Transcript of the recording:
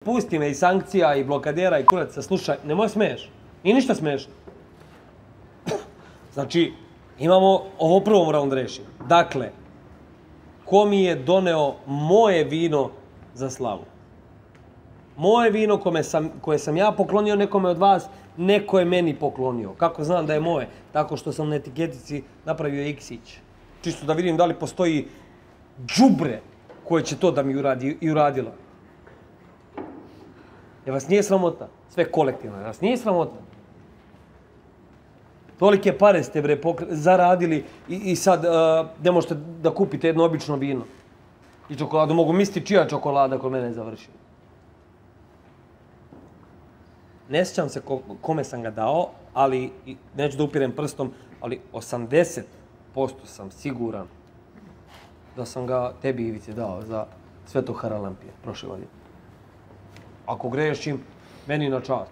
Pusti me i sankcija i blokadera i kuraca, slušaj, nemoj smiješ. Nije ništa smiješno. Znači, imamo, ovo prvo moram da rešim. Dakle, ko mi je doneo moje vino za slavu? Moje vino koje sam ja poklonio nekome od vas, neko je meni poklonio. Kako znam da je moje? Tako što sam na etiketici napravio X-ić. Čisto da vidim da li postoji đubre koje će to da mi uradi i uradilo. Jer vas nije sramota? Sve kolektivno, jer vas nije sramota? Tolike pare ste zaradili i sad ne možete da kupite jedno obično vino. I čokoladu, mogu misliti čija čokolada kod mene završi. Ne sjećam se kome sam ga dao, ali, neću da upirem prstom, ali 80% sam siguran da sam ga tebi, Ivici, dao za Svetog Haralampije prošle godine. Ako grešim, meni na čast.